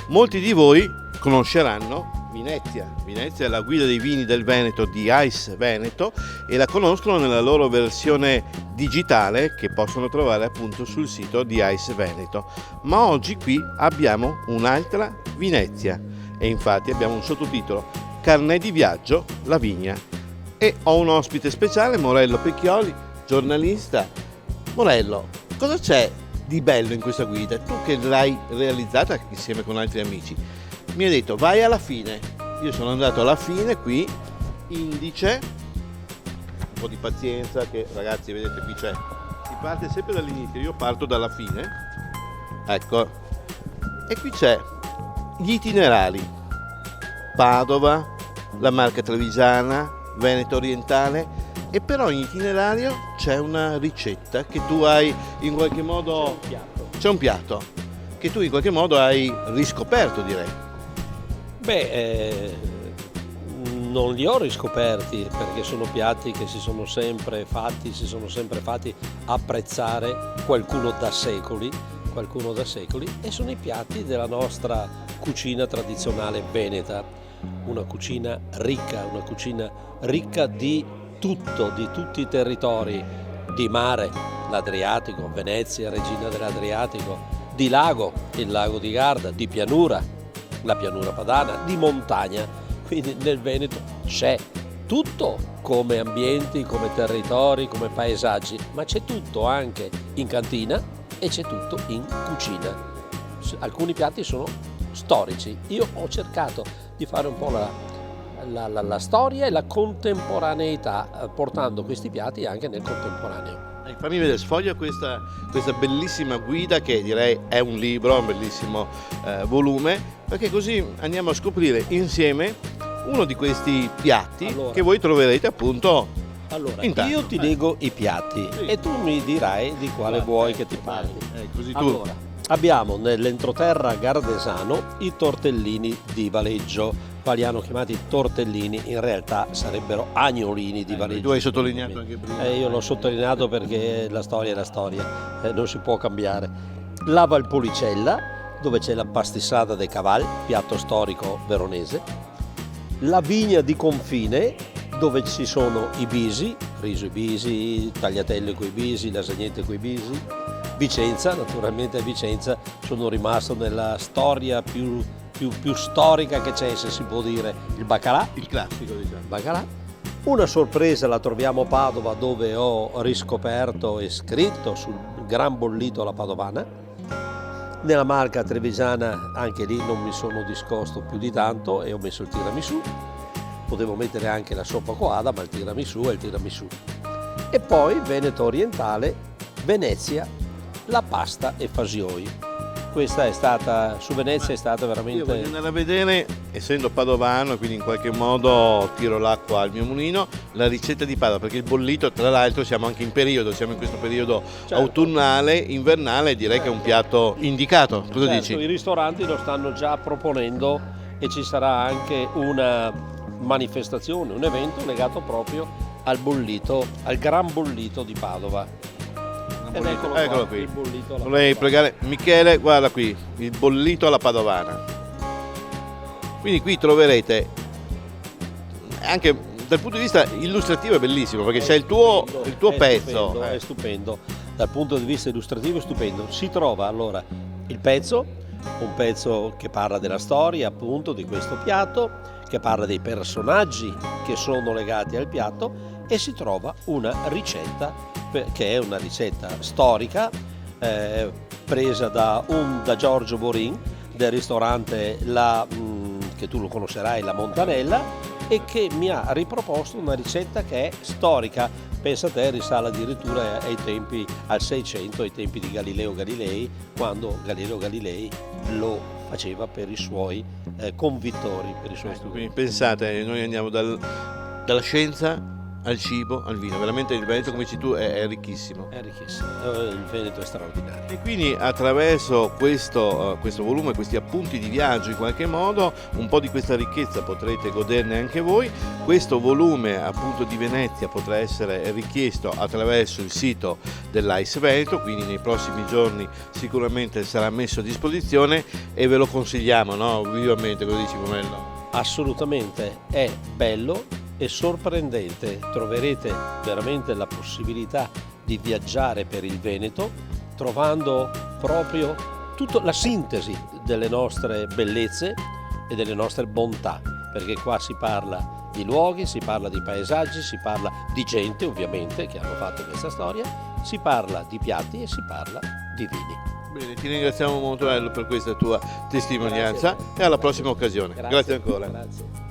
Molti di voi conosceranno Vinezia. Venezia è la guida dei vini del Veneto di Ice Veneto e la conoscono nella loro versione digitale che possono trovare appunto sul sito di Ice Veneto. Ma oggi qui abbiamo un'altra Venezia e infatti abbiamo un sottotitolo: Carnet di viaggio, la vigna. E ho un ospite speciale, Morello Pecchioli, giornalista. Morello, cosa c'è di bello in questa guida? Tu che l'hai realizzata insieme con altri amici, mi hai detto vai alla fine. Io sono andato alla fine, qui indice, un po' di pazienza che ragazzi vedete qui c'è, si parte sempre dall'inizio, io parto dalla fine, ecco, e qui c'è gli itinerari: Padova, la Marca Trevigiana, Veneto orientale, e per ogni itinerario c'è una ricetta che tu hai in qualche modo, c'è un piatto che tu in qualche modo hai riscoperto, direi. Non li ho riscoperti perché sono piatti che si sono sempre fatti apprezzare qualcuno da secoli e sono i piatti della nostra cucina tradizionale veneta, una cucina ricca di tutto, di tutti i territori, di mare, l'Adriatico, Venezia, regina dell'Adriatico, di lago, il lago di Garda, di pianura, la pianura padana, di montagna. Quindi nel Veneto c'è tutto come ambienti, come territori, come paesaggi, ma c'è tutto anche in cantina e c'è tutto in cucina. Alcuni piatti sono storici. Io ho cercato di fare un po' la storia e la contemporaneità, portando questi piatti anche nel contemporaneo. Fammi vedere, sfoglia questa bellissima guida che direi è un libro, un bellissimo volume, perché così andiamo a scoprire insieme uno di questi piatti che voi troverete appunto. Allora, io ti leggo i piatti e tu mi dirai di quale vuoi che ti parli. Così tu. Allora, abbiamo nell'entroterra gardesano i tortellini di Valeggio, quali hanno chiamati tortellini, in realtà sarebbero agnolini di Valeggio. Tu hai sottolineato anche prima. Io l'ho sottolineato perché la storia è la storia, non si può cambiare. La Valpolicella, dove c'è la pastissada dei cavalli, piatto storico veronese. La Vigna di Confine, dove ci sono i bisi, riso e bisi, tagliatelle coi bisi, lasagnette coi bisi. Vicenza, naturalmente a Vicenza sono rimasto nella storia più storica che c'è, se si può dire, il baccalà. Il classico, diciamo. Baccalà. Una sorpresa la troviamo a Padova, dove ho riscoperto e scritto sul gran bollito alla padovana. Nella Marca Trevigiana anche lì non mi sono discosto più di tanto e ho messo il tiramisù. Potevo mettere anche la soppa coada, ma il tiramisù è il tiramisù. E poi Veneto orientale, Venezia, la pasta e fasioi. Questa è stata, su Venezia è stata veramente... Io voglio andare a vedere, essendo padovano, quindi in qualche modo tiro l'acqua al mio mulino, la ricetta di Padova, perché il bollito, tra l'altro siamo anche in periodo, siamo in questo periodo autunnale, invernale, direi che è un piatto indicato. Cosa dici? I ristoranti lo stanno già proponendo e ci sarà anche una manifestazione, un evento legato proprio al bollito, al gran bollito di Padova. Ed eccolo qui. Il bollito alla Vorrei pregare Michele, guarda qui, il bollito alla padovana. Quindi qui troverete anche dal punto di vista illustrativo è bellissimo, perché c'è il tuo pezzo. È stupendo, dal punto di vista illustrativo è stupendo. Si trova allora il pezzo, un pezzo che parla della storia appunto di questo piatto, che parla dei personaggi che sono legati al piatto, e si trova una ricetta che è una ricetta storica presa da Giorgio Borin del ristorante che tu lo conoscerai, la Montanella, e che mi ha riproposto una ricetta che è storica. Pensa a te, risale addirittura ai tempi, al 600, ai tempi di Galileo Galilei, quando Galileo Galilei lo faceva per i suoi convittori, per i suoi studenti. Quindi pensate, noi andiamo dalla scienza al cibo, al vino. Veramente il Veneto, come dici tu, è ricchissimo. È ricchissimo, il Veneto è straordinario. E quindi attraverso questo volume, questi appunti di viaggio in qualche modo, un po' di questa ricchezza potrete goderne anche voi. Questo volume appunto di Venezia potrà essere richiesto attraverso il sito dell'AIS Veneto, quindi nei prossimi giorni sicuramente sarà messo a disposizione e ve lo consigliamo, no? Vivamente, cosa dici Pomello? Assolutamente, è bello e sorprendente. Troverete veramente la possibilità di viaggiare per il Veneto trovando proprio tutta la sintesi delle nostre bellezze e delle nostre bontà, perché qua si parla di luoghi, si parla di paesaggi, si parla di gente ovviamente che hanno fatto questa storia, si parla di piatti e si parla di vini. Bene, ti ringraziamo molto per questa tua testimonianza e alla prossima occasione. Grazie ancora. Grazie.